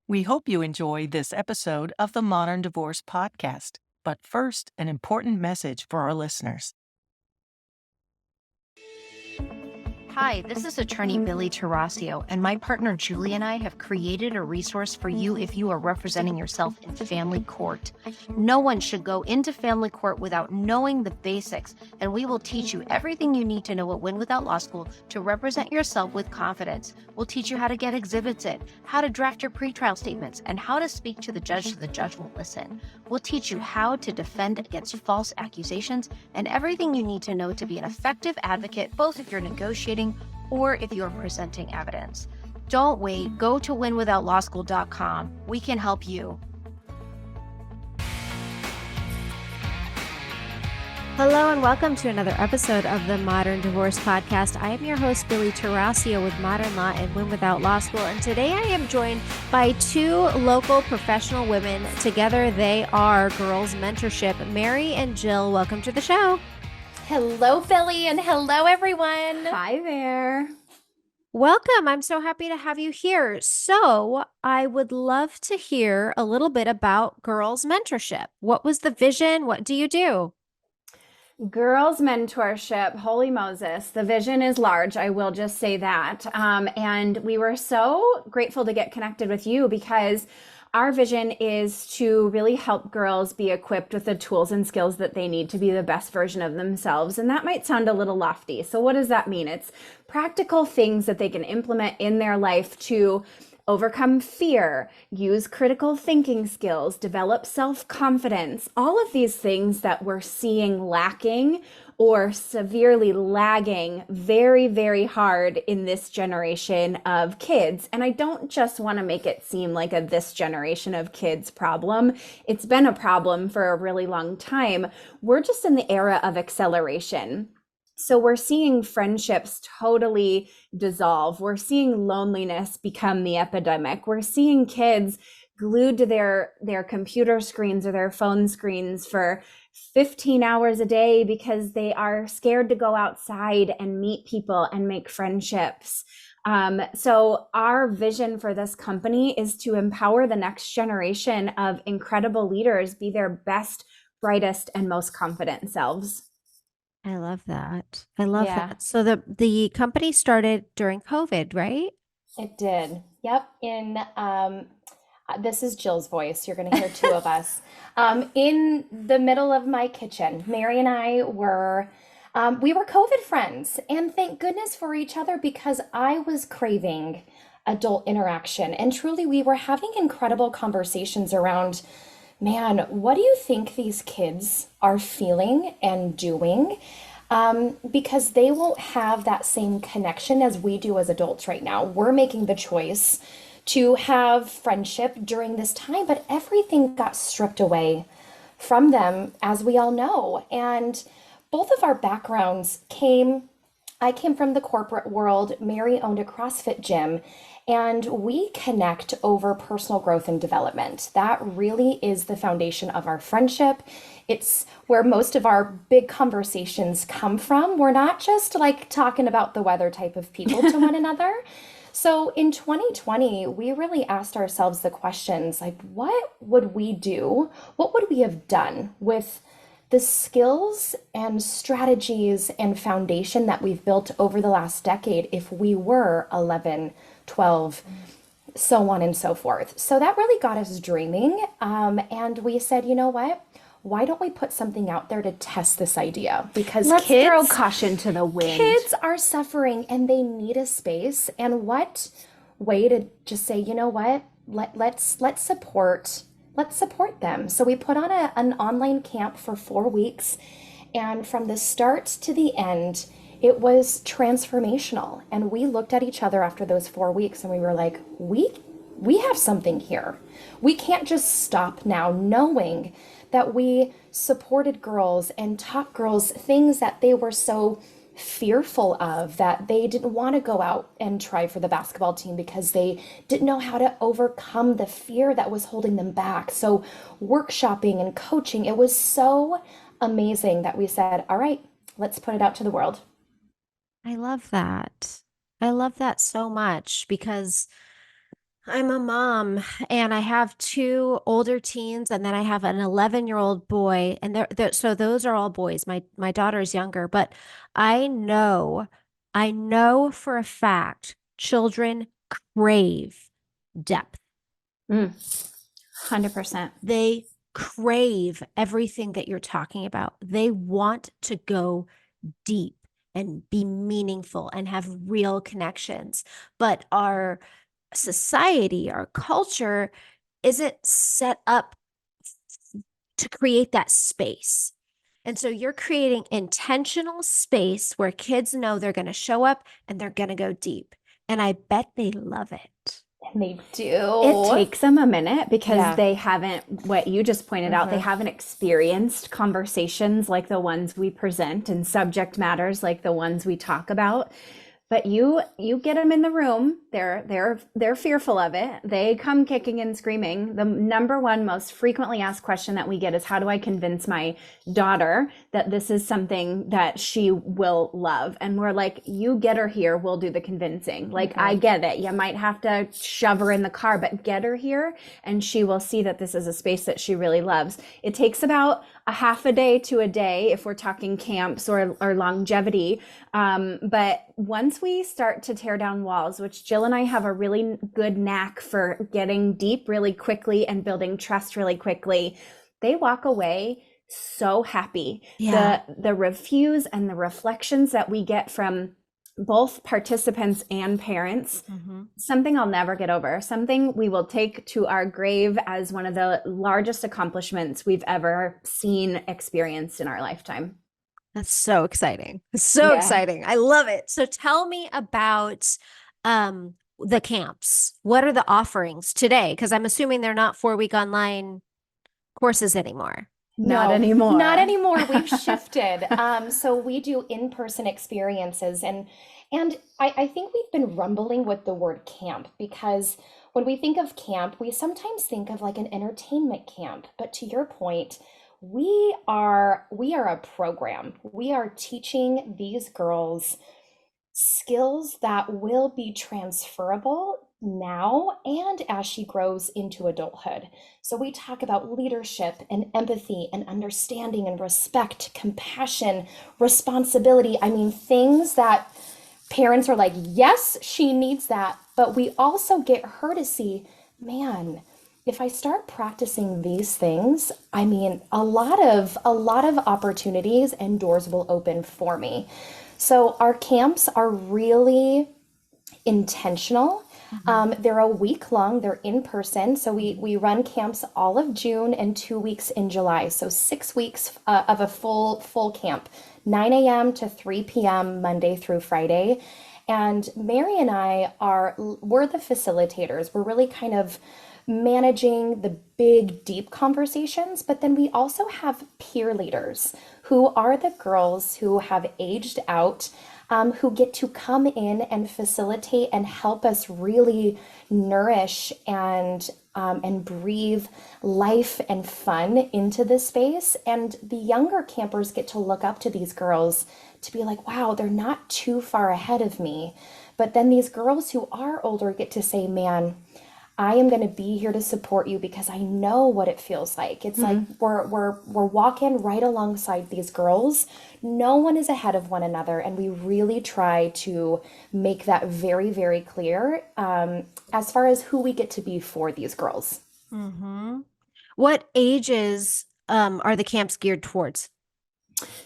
We hope you enjoy this episode of the Modern Divorce Podcast. But first, an important message for our listeners. Hi, this is attorney Billie Tarascio, and my partner Jilli and I have created a resource for you if you are representing yourself in family court. No one should go into family court without knowing the basics, and we will teach you everything you need to know at Win Without Law School to represent yourself with confidence. We'll teach you how to get exhibits in, how to draft your pretrial statements, and how to speak to the judge so the judge will listen. We'll teach you how to defend against false accusations and everything you need to know to be an effective advocate, both if you're negotiating or if you're presenting evidence. Don't wait. Go to winwithoutlawschool.com. We can help you. Hello and welcome to another episode of the Modern Divorce Podcast. I am your host, Billie Tarascio with Modern Law and Win Without Law School. And today I am joined by two local professional women. Together they are Girls Mentorship. Mary and Jill, welcome to the show. Hello, Billie, and hello, everyone. Hi there. Welcome. I'm so happy to have you here. So I would love to hear a little bit about Girls Mentorship. What was the vision? What do you do? Girls Mentorship, holy Moses, the vision is large. I will just say that. And we were so grateful to get connected with you because our vision is to really help girls be equipped with the tools and skills that they need to be the best version of themselves. And that might sound a little lofty. So what does that mean? It's practical things that they can implement in their life to overcome fear, use critical thinking skills, develop self-confidence, all of these things that we're seeing lacking or severely lagging very, very hard in this generation of kids. And I don't just want to make it seem like this generation of kids problem. It's been a problem for a really long time. We're just in the era of acceleration. So we're seeing friendships totally dissolve. We're seeing loneliness become the epidemic. We're seeing kids glued to their computer screens or their phone screens for 15 hours a day because they are scared to go outside and meet people and make friendships. So our vision for this company is to empower the next generation of incredible leaders be their best, brightest, and most confident selves. I love that. I love that. So the company started during COVID, right? It did. Yep. This is Jill's voice. You're going to hear two of us. In the middle of my kitchen, Mary and I were COVID friends, and thank goodness for each other because I was craving adult interaction, and truly we were having incredible conversations around, man, what do you think these kids are feeling and doing? Because they won't have that same connection as we do as adults right now. We're making the choice to have friendship during this time, but everything got stripped away from them, as we all know. And both of our backgrounds I came from the corporate world. Mary owned a CrossFit gym, and we connect over personal growth and development. That really is the foundation of our friendship. It's where most of our big conversations come from. We're not just like talking about the weather type of people to one another. So in 2020, we really asked ourselves the questions like, what would we do? What would we have done with the skills and strategies and foundation that we've built over the last decade if we were 11, 12, so on and so forth? So that really got us dreaming. And we said, you know what? Why don't we put something out there to test this idea? Because let's throw caution to the wind. Kids are suffering and they need a space. And what way to just say, you know what? Let's support them. So we put on an online camp for 4 weeks, and from the start to the end, it was transformational. And we looked at each other after those 4 weeks and we were like, we have something here. We can't just stop now, knowing that we supported girls and taught girls things that they were so fearful of, that they didn't want to go out and try for the basketball team because they didn't know how to overcome the fear that was holding them back. So workshopping and coaching, it was so amazing that we said, all right, let's put it out to the world. I love that. I love that so much because I'm a mom and I have two older teens and then I have an 11-year-old boy and so those are all boys. My daughter is younger, but I know I know for a fact children crave depth. Mm, 100%. They crave everything that you're talking about. They want to go deep and be meaningful and have real connections. But our society, our culture isn't set up to create that space. And so you're creating intentional space where kids know they're going to show up and they're going to go deep. And I bet they love it. And they It do. takes them a minute because Yeah. they haven't, what you just pointed out, they haven't experienced conversations like the ones we present and subject matters like the ones we talk about. But you get them in the room, they're fearful of it. They come kicking and screaming. The number one most frequently asked question that we get is, how do I convince my daughter that this is something that she will love? And we're like, you get her here, we'll do the convincing. Like, I get it. You might have to shove her in the car, but get her here and she will see that this is a space that she really loves. It takes about a half a day to a day if we're talking camps or longevity. But once we start to tear down walls, which Jill and I have a really good knack for getting deep really quickly and building trust really quickly, they walk away so happy. Yeah. The reviews and the reflections that we get from both participants and parents, something I'll never get over, something we will take to our grave as one of the largest accomplishments we've ever seen, experienced in our lifetime. That's so exciting. So exciting. I love it. So tell me about the camps. What are the offerings today? Because I'm assuming they're not 4-week online courses anymore. Not No, anymore. Not anymore. We've shifted. So we do in-person experiences, and I think we've been rumbling with the word camp because when we think of camp, we sometimes think of like an entertainment camp. But to your point, we are a program. We are teaching these girls skills that will be transferable now and as she grows into adulthood. So we talk about leadership and empathy and understanding and respect, compassion, responsibility. I mean, things that parents are like, yes, she needs that. But we also get her to see, man, if I start practicing these things, I mean, a lot of opportunities and doors will open for me. So our camps are really intentional. They're a week long, they're in person. So we run camps all of June and 2 weeks in July. So 6 weeks of a full camp, 9 a.m. to 3 p.m. Monday through Friday. And Mary and we're the facilitators. We're really kind of managing the big, deep conversations, but then we also have peer leaders who are the girls who have aged out, who get to come in and facilitate and help us really nourish and breathe life and fun into this space. And the younger campers get to look up to these girls to be like, wow, they're not too far ahead of me. But then these girls who are older get to say, man, I am going to be here to support you because I know what it feels like. It's like we're walking right alongside these girls. No one is ahead of one another, and we really try to make that very, very clear as far as who we get to be for these girls. What ages are the camps geared towards?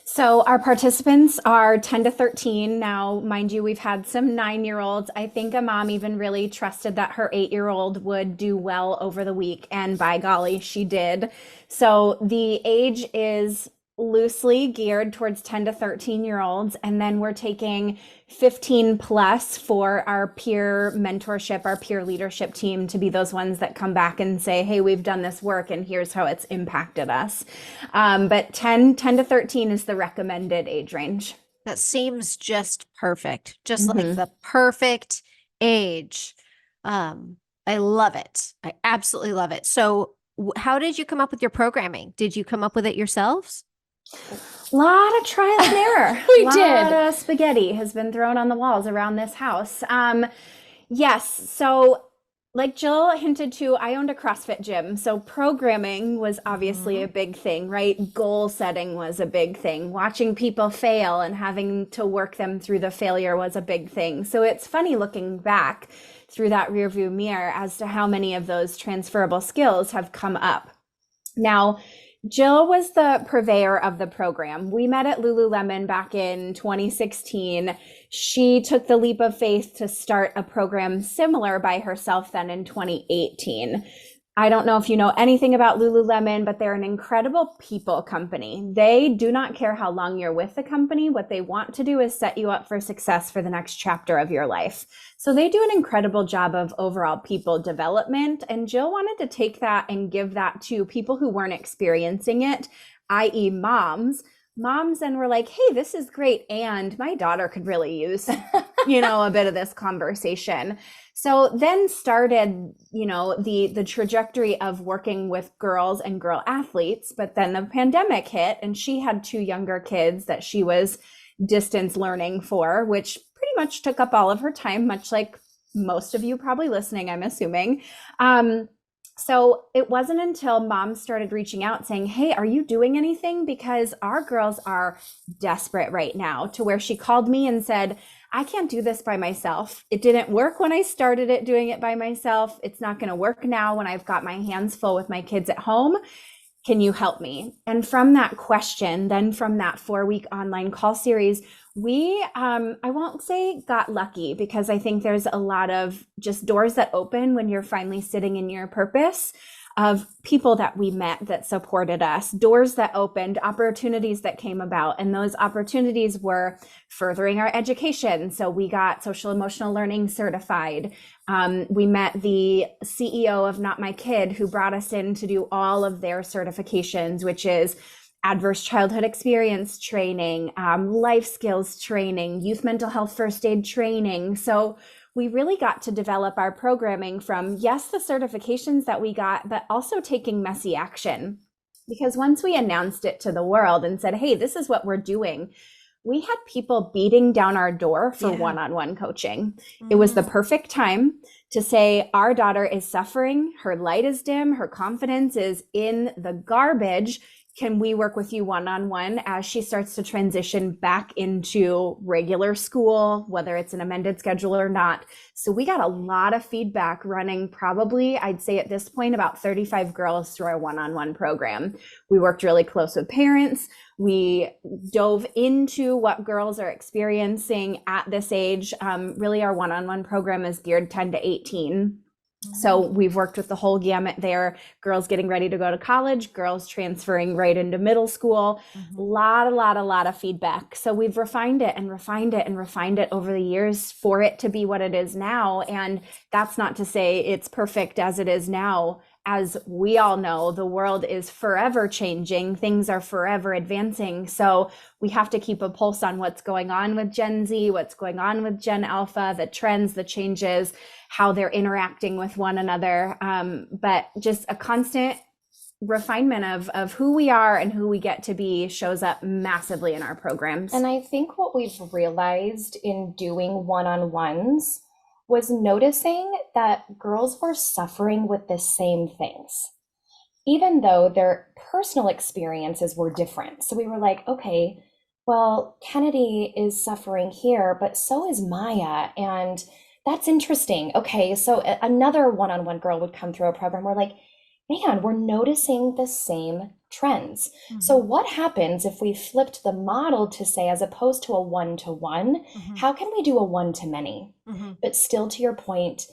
So our participants are 10 to 13. Now, mind you, we've had some 9-year-olds. I think a mom even really trusted that her 8-year-old would do well over the week. And by golly, she did. So the age is loosely geared towards 10 to 13-year-olds. And then we're taking 15 plus for our peer mentorship, our peer leadership team to be those ones that come back and say, hey, we've done this work and here's how it's impacted us. But 10 to 13 is the recommended age range. That seems just perfect. Just like the perfect age. I love it. I absolutely love it. So how did you come up with your programming? Did you come up with it yourselves? A lot of trial and error. We A did. lot of spaghetti has been thrown on the walls around this house. Yes. So like Jill hinted to, I owned a CrossFit gym. So programming was obviously a big thing, right? Goal setting was a big thing. Watching people fail and having to work them through the failure was a big thing. So it's funny looking back through that rearview mirror as to how many of those transferable skills have come up. Now, Jill was the purveyor of the program. We met at Lululemon back in 2016. She took the leap of faith to start a program similar by herself then in 2018. I don't know if you know anything about Lululemon, but they're an incredible people company. They do not care how long you're with the company. What they want to do is set you up for success for the next chapter of your life. So they do an incredible job of overall people development. And Jill wanted to take that and give that to people who weren't experiencing it, i.e. moms, and were like, hey, this is great. And my daughter could really use, a bit of this conversation. So then started, the trajectory of working with girls and girl athletes, but then the pandemic hit and she had 2 younger kids that she was distance learning for, which pretty much took up all of her time, much like most of you probably listening, I'm assuming. So it wasn't until moms started reaching out saying, hey, are you doing anything? Because our girls are desperate right now, to where she called me and said, I can't do this by myself. It didn't work when I started doing it by myself. It's not going to work now when I've got my hands full with my kids at home. Can you help me? And from that question, then from that 4-week online call series, we, I won't say got lucky, because I think there's a lot of just doors that open when you're finally sitting in your purpose, of people that we met that supported us, doors that opened, opportunities that came about. And those opportunities were furthering our education. So we got social emotional learning certified. We met the CEO of Not My Kid, who brought us in to do all of their certifications, which is adverse childhood experience training, life skills training, youth mental health first aid training. So we really got to develop our programming from, yes, the certifications that we got, but also taking messy action. Because once we announced it to the world and said, hey, this is what we're doing, we had people beating down our door for one-on-one coaching. It was the perfect time to say, our daughter is suffering, her light is dim, her confidence is in the garbage. Can we work with you one-on-one as she starts to transition back into regular school, whether it's an amended schedule or not? So we got a lot of feedback running, probably, I'd say at this point, about 35 girls through our one-on-one program. We worked really close with parents. We dove into what girls are experiencing at this age. Really, our one-on-one program is geared 10 to 18. So we've worked with the whole gamut there, girls getting ready to go to college, girls transferring right into middle school, a lot of feedback. So we've refined it over the years for it to be what it is now. And that's not to say it's perfect as it is now. As we all know, the world is forever changing. Things are forever advancing. So we have to keep a pulse on what's going on with Gen Z, what's going on with Gen Alpha, the trends, the changes, how they're interacting with one another. But just a constant refinement of who we are and who we get to be shows up massively in our programs. And I think what we've realized in doing one-on-ones was noticing that girls were suffering with the same things, even though their personal experiences were different. So we were like, okay, well, Kennedy is suffering here, but so is Maya. And that's interesting. Okay, so another one-on-one girl would come through a program. We're like, man, we're noticing the same trends. So what happens if we flipped the model to say, as opposed to a one-to-one, how can we do a one-to-many? But still, to your point,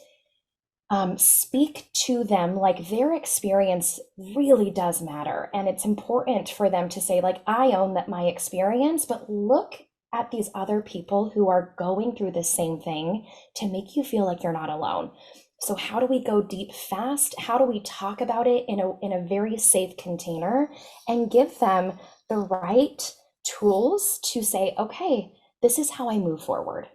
speak to them like their experience really does matter. And it's important for them to say, like, I own that my experience, but look at these other people who are going through the same thing to make you feel like you're not alone. So how do we go deep fast? How do we talk about it in a very safe container and give them the right tools to say, okay, this is how I move forward?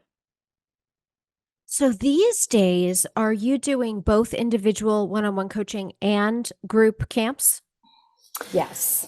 So these days, are you doing both individual one-on-one coaching and group camps? Yes.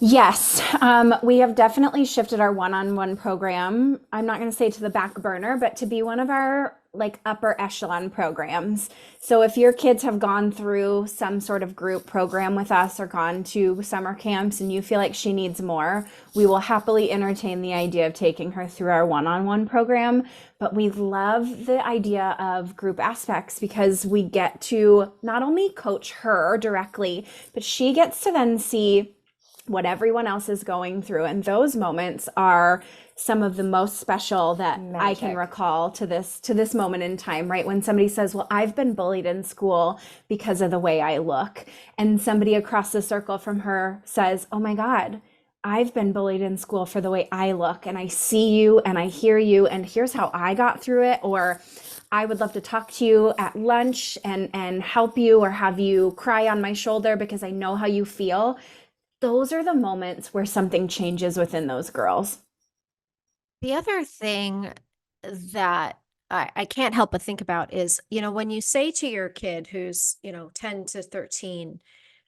We have definitely shifted our one-on-one program. I'm not going to say to the back burner, but to be one of our like upper echelon programs. So if your kids have gone through some sort of group program with us or gone to summer camps and you feel like she needs more, we will happily entertain the idea of taking her through our one-on-one program. But we love the idea of group aspects because we get to not only coach her directly, but she gets to then see what everyone else is going through. And those moments are some of the most special that I can Magic. recall to this moment in time, right? When somebody says, well, I've been bullied in school because of the way I look. And somebody across the circle from her says, oh my God, I've been bullied in school for the way I look, and I see you and I hear you, and here's how I got through it. Or I would love to talk to you at lunch and help you or have you cry on my shoulder because I know how you feel. Those are the moments where something changes within those girls. The other thing that I can't help but think about is, when you say to your kid who's, 10 to 13,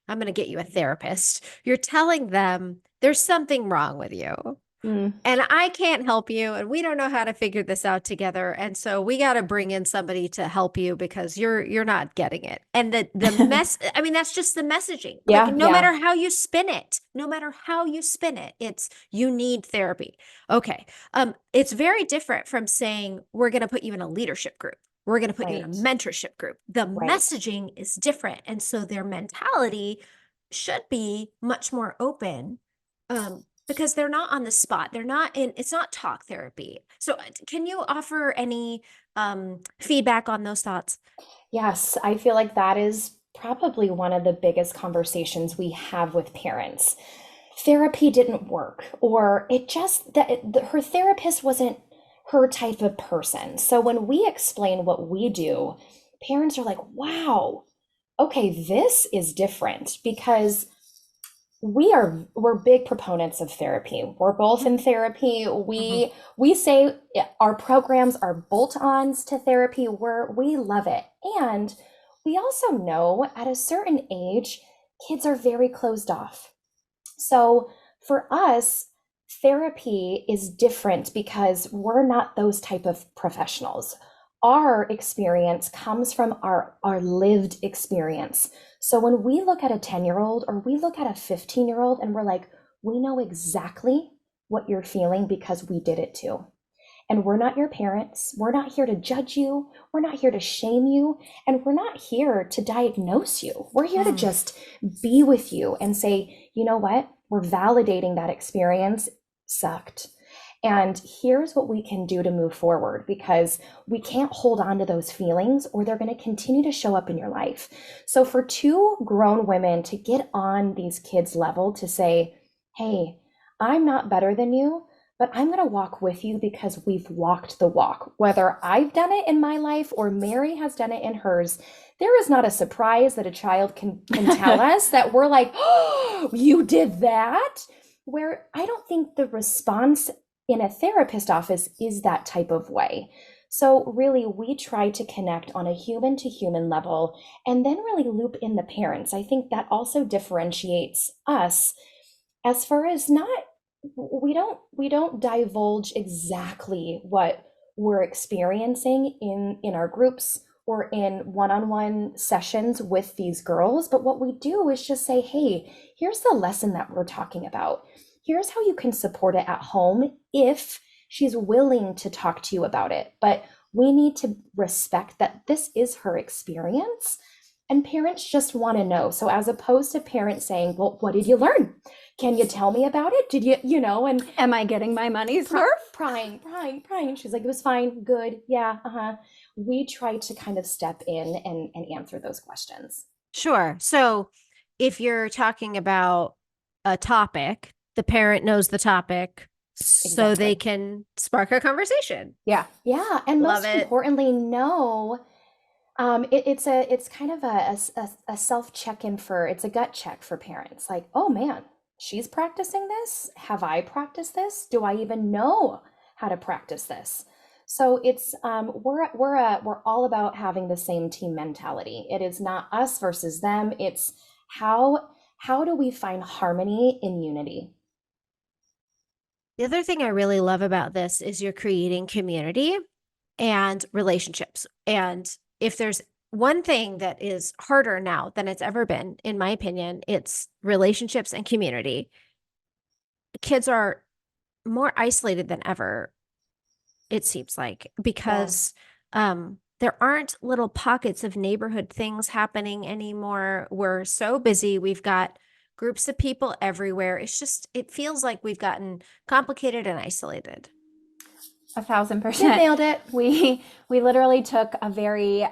I'm going to get you a therapist, you're telling them there's something wrong with you. Mm. And I can't help you, and we don't know how to figure this out together. And so we got to bring in somebody to help you because you're not getting it. And the mess, I mean, that's just the messaging. Yeah, Like no matter how you spin it, it's you need therapy. Okay. It's very different from saying we're going to put you in a leadership group. We're going to put you in a Right. mentorship group. The Right. messaging is different. And so their mentality should be much more open. Because they're not on the spot. It's not talk therapy. So can you offer any feedback on those thoughts? Yes, I feel like that is probably one of the biggest conversations we have with parents. Therapy didn't work, or it just that her therapist wasn't her type of person. So when we explain what we do, parents are like, wow, okay, this is different because we're big proponents of therapy. We're both in therapy. We say our programs are bolt-ons to therapy. We love it. And we also know at a certain age, kids are very closed off. So for us, therapy is different because we're not those type of professionals. Our experience comes from our lived experience. So when we look at a 10-year-old or we look at a 15-year-old and we're like, we know exactly what you're feeling because we did it too. And we're not your parents. We're not here to judge you. We're not here to shame you. And we're not here to diagnose you. We're here to just be with you and say, you know what? We're validating that experience sucked. And here's what we can do to move forward because we can't hold on to those feelings or they're going to continue to show up in your life. So for two grown women to get on these kids' level to say, hey, I'm not better than you, but I'm going to walk with you because we've walked the walk. Whether I've done it in my life or Mary has done it in hers, there is not a surprise that a child can tell us that we're like, oh, you did that. Where I don't think the response in a therapist office is that type of way. So really, we try to connect on a human to human level and then really loop in the parents. I think that also differentiates us as far as not we don't divulge exactly what we're experiencing in our groups or in one-on-one sessions with these girls, but what we do is just say, hey, here's the lesson that we're talking about. Here's how you can support it at home if she's willing to talk to you about it. But we need to respect that this is her experience and parents just want to know. So as opposed to parents saying, well, what did you learn? Can you tell me about it? Did and Am I getting my money's worth? Prying. She's like, it was fine, good, yeah, We try to kind of step in and answer those questions. Sure. So if you're talking about a topic, the parent knows the topic so they Exactly. can spark a conversation. Yeah. Yeah, and Love most it. importantly, know it's kind of a self check-in it's a gut check for parents. Like, oh man, she's practicing this. Have I practiced this? Do I even know how to practice this? So it's we're all about having the same team mentality. It is not us versus them. It's how do we find harmony in unity? The other thing I really love about this is you're creating community. and relationships. And if there's one thing that is harder now than it's ever been, in my opinion, it's relationships and community. Kids are more isolated than ever, it seems like, Yeah. because there aren't little pockets of neighborhood things happening anymore. We're so busy. We've got groups of people everywhere. It feels like we've gotten complicated and isolated. 1,000%. You nailed it. We literally took a very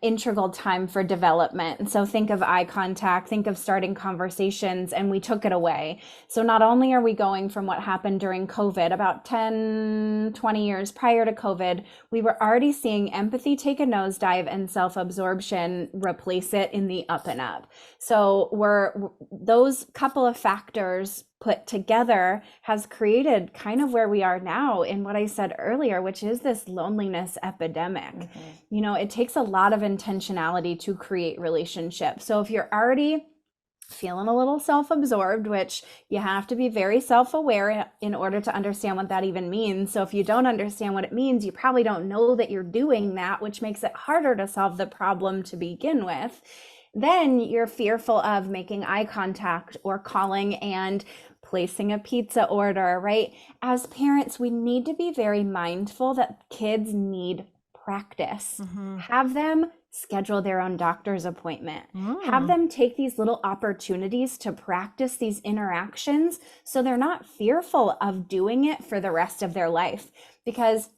integral time for development. And so think of eye contact, think of starting conversations, and we took it away. So not only are we going from what happened during COVID, about 10, 20 years prior to COVID, we were already seeing empathy take a nosedive and self-absorption replace it in the up and up. So those couple of factors put together has created kind of where we are now in what I said earlier, which is this loneliness epidemic. It takes a lot of intentionality to create relationships. So if you're already feeling a little self-absorbed, which you have to be very self-aware in order to understand what that even means. So if you don't understand what it means, you probably don't know that you're doing that, which makes it harder to solve the problem to begin with. Then you're fearful of making eye contact or calling and placing a pizza order, right? As parents, we need to be very mindful that kids need practice. Have them schedule their own doctor's appointment. Have them take these little opportunities to practice these interactions so they're not fearful of doing it for the rest of their life. Because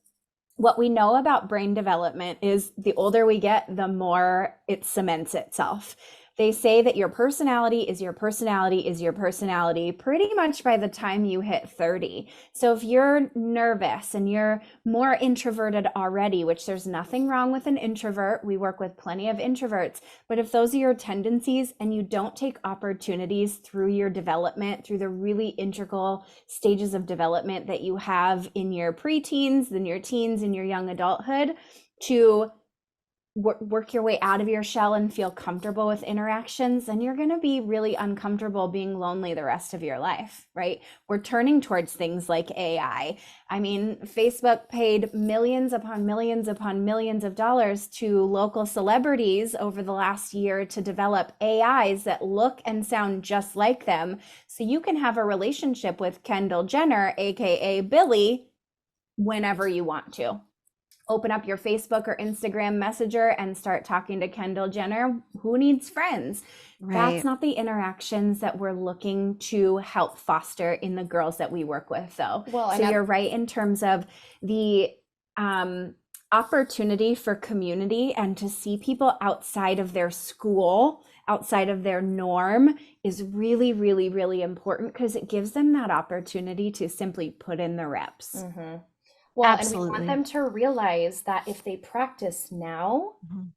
what we know about brain development is the older we get, the more it cements itself. They say that your personality is your personality is your personality pretty much by the time you hit 30. So if you're nervous and you're more introverted already, which there's nothing wrong with an introvert, we work with plenty of introverts, but if those are your tendencies and you don't take opportunities through your development, through the really integral stages of development that you have in your preteens, then your teens, and your young adulthood, to work your way out of your shell and feel comfortable with interactions, and you're going to be really uncomfortable being lonely the rest of your life, right? We're turning towards things like AI. I mean, Facebook paid millions upon millions upon millions of dollars to local celebrities over the last year to develop AIs that look and sound just like them. So you can have a relationship with Kendall Jenner, aka Billie, whenever you want to. Open up your Facebook or Instagram Messenger and start talking to Kendall Jenner. Who needs friends? Right. That's not the interactions that we're looking to help foster in the girls that we work with, though. Well, so you're right in terms of the opportunity for community and to see people outside of their school, outside of their norm, is really, really, really important because it gives them that opportunity to simply put in the reps. Well, Absolutely. and we want them to realize that if they practice now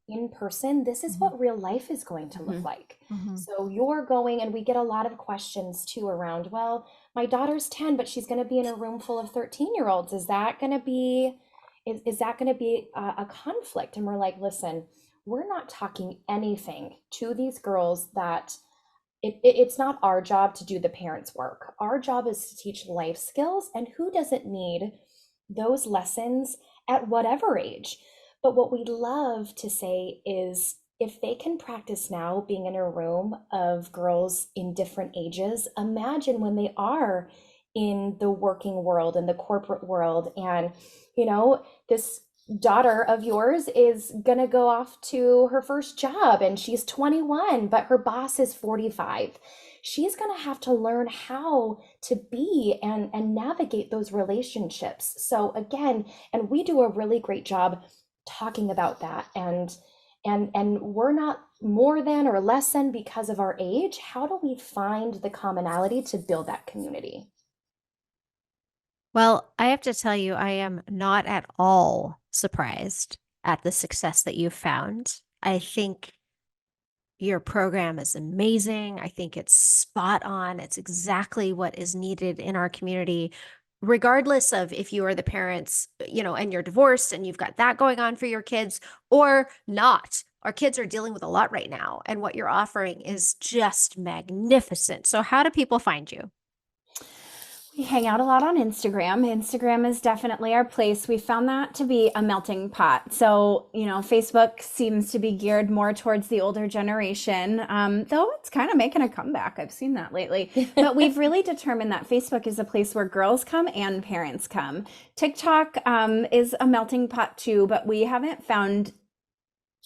in person, this is what real life is going to look like. So you're going, and we get a lot of questions too around, well, my daughter's 10, but she's going to be in a room full of 13-year-olds. Is that going to be, is that going to be a conflict? And we're like, listen, we're not talking anything to these girls that it's not our job to do the parents' work. Our job is to teach life skills, and who doesn't need those lessons at whatever age? But what we love to say is, if they can practice now being in a room of girls in different ages, imagine when they are in the working world and the corporate world. And, this daughter of yours is going to go off to her first job and she's 21, but her boss is 45. She's going to have to learn how to be and navigate those relationships. So again, and we do a really great job talking about that, and we're not more than or less than because of our age. How do we find the commonality to build that community? Well, I have to tell you, I am not at all surprised at the success that you've found. I think your program is amazing. I think it's spot on. It's exactly what is needed in our community, regardless of if you are the parents, and you're divorced and you've got that going on for your kids or not. Our kids are dealing with a lot right now, and what you're offering is just magnificent. So how do people find you? We hang out a lot on Instagram. Instagram is definitely our place. We found that to be a melting pot. So, Facebook seems to be geared more towards the older generation, though it's kind of making a comeback. I've seen that lately. But we've really determined that Facebook is a place where girls come and parents come. TikTok is a melting pot too, but we haven't found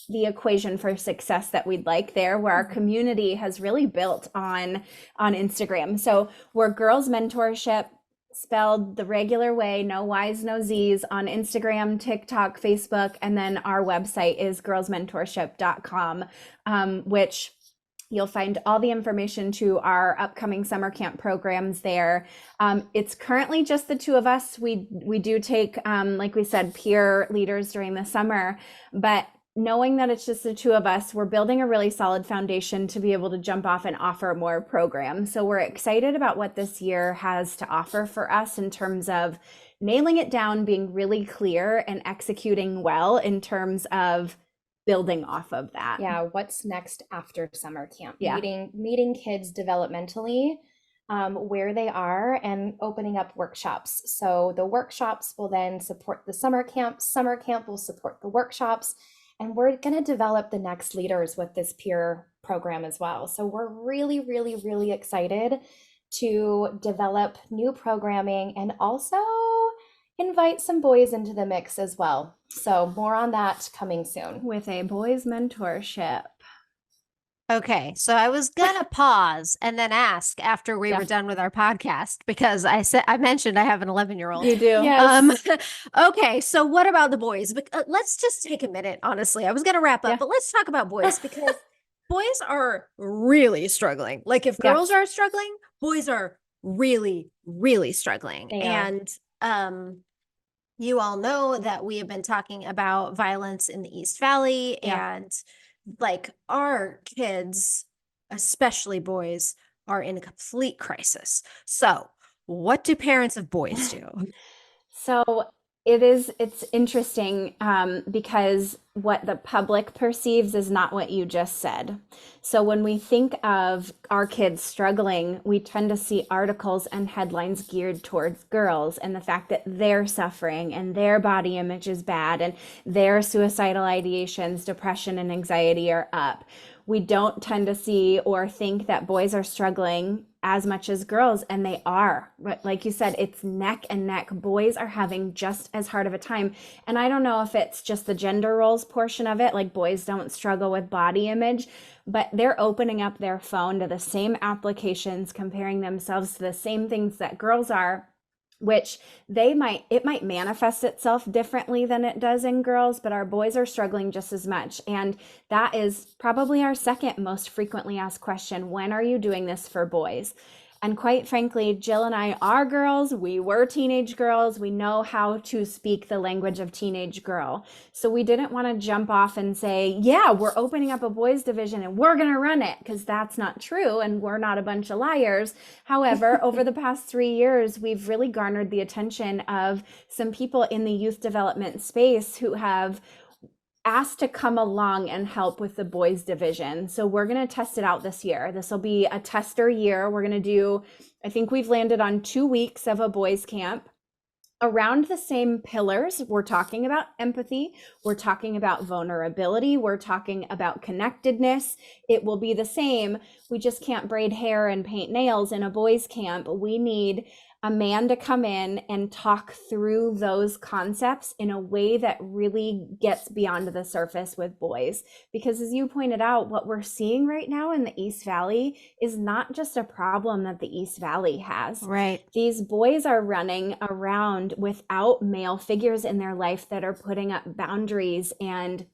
the equation for success that we'd like there, where our community has really built on Instagram. So we're Girls Mentorship, spelled the regular way, no Y's, no Z's, on Instagram, TikTok, Facebook, and then our website is girlsmentorship.com, which you'll find all the information to our upcoming summer camp programs there. It's currently just the two of us. We do take, like we said, peer leaders during the summer, but knowing that it's just the two of us, we're building a really solid foundation to be able to jump off and offer more programs. So we're excited about what this year has to offer for us in terms of nailing it down, being really clear, and executing well in terms of building off of that. Yeah, what's next after summer camp? Yeah. Meeting kids developmentally, where they are, and opening up workshops. So the workshops will then support the summer camp. Summer camp will support the workshops. And we're going to develop the next leaders with this peer program as well. So we're really, really, really excited to develop new programming and also invite some boys into the mix as well. So more on that coming soon. With a boys mentorship. Okay, so I was gonna pause and then ask after we were done with our podcast, because I mentioned I have an 11-year-old. You do. Yes. Okay, so what about the boys? Let's just take a minute, honestly. I was gonna wrap up, but let's talk about boys, because boys are really struggling. Like, if girls are struggling, boys are really, really struggling. And you all know that we have been talking about violence in the East Valley, and like, our kids, especially boys, are in a complete crisis. So what do parents of boys do? So it's interesting, because what the public perceives is not what you just said. So when we think of our kids struggling, we tend to see articles and headlines geared towards girls and the fact that they're suffering and their body image is bad and their suicidal ideations, depression, and anxiety are up. We don't tend to see or think that boys are struggling as much as girls, and they are. Like you said, it's neck and neck. Boys are having just as hard of a time. And I don't know if it's just the gender roles portion of it, like boys don't struggle with body image, but they're opening up their phone to the same applications, comparing themselves to the same things that girls are, which it might manifest itself differently than it does in girls, but our boys are struggling just as much. And that is probably our second most frequently asked question: when are you doing this for boys? And quite frankly, Jill and I are girls. We were teenage girls. We know how to speak the language of teenage girl. So we didn't want to jump off and say, yeah, we're opening up a boys division and we're going to run it, because that's not true. And we're not a bunch of liars. However, over the past 3 years, we've really garnered the attention of some people in the youth development space who have asked to come along and help with the boys division. So we're going to test it out this year. This will be a tester year. We're going to do, I think we've landed on 2 weeks of a boys camp around the same pillars. We're talking about empathy. We're talking about vulnerability. We're talking about connectedness. It will be the same. We just can't braid hair and paint nails in a boys camp. We need a man to come in and talk through those concepts in a way that really gets beyond the surface with boys. Because as you pointed out, what we're seeing right now in the East Valley is not just a problem that the East Valley has. Right. These boys are running around without male figures in their life that are putting up boundaries and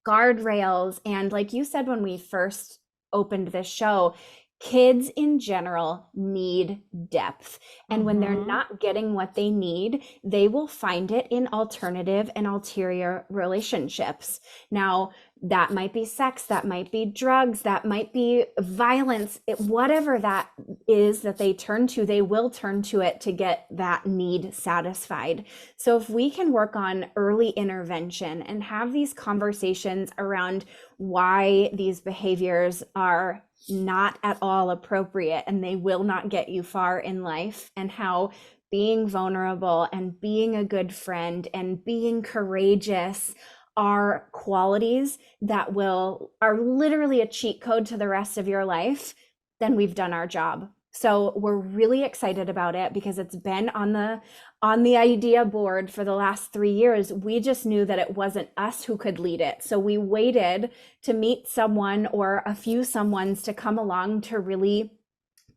guardrails. And like you said when we first opened this show, kids in general need depth. And when they're not getting what they need, they will find it in alternative and ulterior relationships. Now, that might be sex, that might be drugs, that might be violence, whatever that is that they turn to, they will turn to it to get that need satisfied. So if we can work on early intervention and have these conversations around why these behaviors are not at all appropriate, and they will not get you far in life, and how being vulnerable and being a good friend and being courageous are qualities that are literally a cheat code to the rest of your life, then we've done our job. So we're really excited about it because it's been on the idea board for the last 3 years. We just knew that it wasn't us who could lead it. So we waited to meet someone or a few someones to come along to really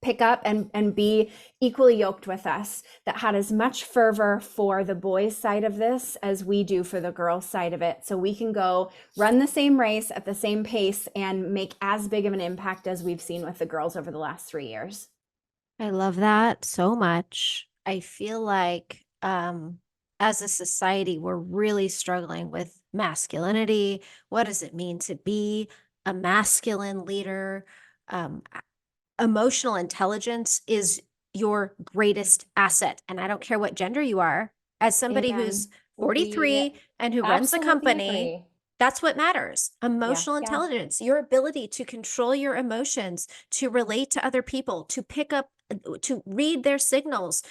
pick up and be equally yoked with us, that had as much fervor for the boys' side of this as we do for the girls' side of it. So we can go run the same race at the same pace and make as big of an impact as we've seen with the girls over the last 3 years. I love that so much. I feel like as a society, we're really struggling with masculinity. What does it mean to be a masculine leader? Emotional intelligence is your greatest asset. And I don't care what gender you are. As somebody Amen. who's 43 and who runs a Absolutely company, agree. that's what matters. Emotional Yeah. intelligence, your ability to control your emotions, to relate to other people, to pick up, to read their signals.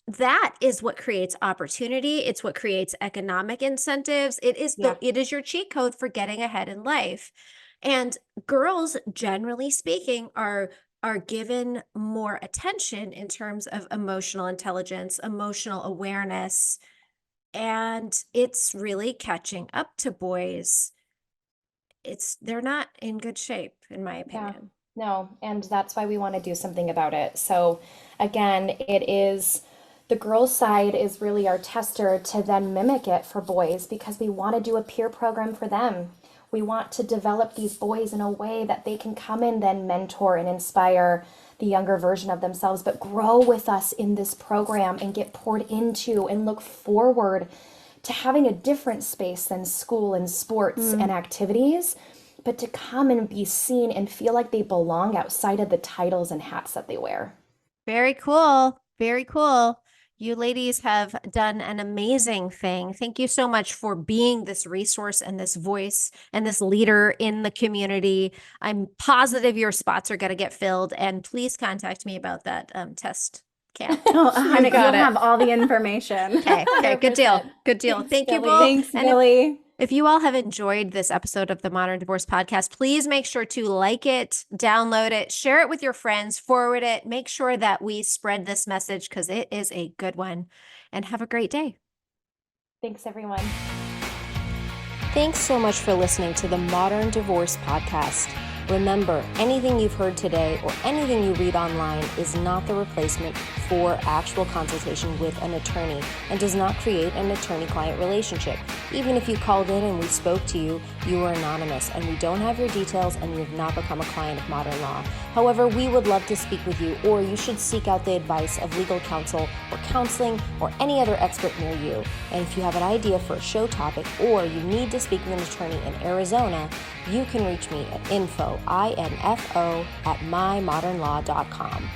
That is what creates opportunity. It's what creates economic incentives. It is Yeah. it is your cheat code for getting ahead in life. And girls, generally speaking, are given more attention in terms of emotional intelligence, emotional awareness, and it's really catching up to boys. They're not in good shape, in my Yeah. opinion. No, and that's why we want to do something about it. So again, the girls' side is really our tester to then mimic it for boys, because we want to do a peer program for them. We want to develop these boys in a way that they can come and then mentor and inspire the younger version of themselves, but grow with us in this program and get poured into and look forward to having a different space than school and sports and activities, but to come and be seen and feel like they belong outside of the titles and hats that they wear. Very cool. Very cool. You ladies have done an amazing thing. Thank you so much for being this resource and this voice and this leader in the community. I'm positive your spots are going to get filled, and please contact me about that test camp. Oh, honey, got you'll it. have all the information. Okay, good deal. 100%. Good deal. Thanks, Thank you Billie. both. Thanks, And Billie. if you all have enjoyed this episode of the Modern Divorce Podcast, please make sure to like it, download it, share it with your friends, forward it. Make sure that we spread this message because it is a good one. And have a great day. Thanks, everyone. Thanks so much for listening to the Modern Divorce Podcast. Remember, anything you've heard today or anything you read online is not the replacement for actual consultation with an attorney and does not create an attorney-client relationship. Even if you called in and we spoke to you, you are anonymous and we don't have your details and you have not become a client of Modern Law. However, we would love to speak with you, or you should seek out the advice of legal counsel or counseling or any other expert near you. And if you have an idea for a show topic or you need to speak with an attorney in Arizona, you can reach me at info@mymodernlaw.com.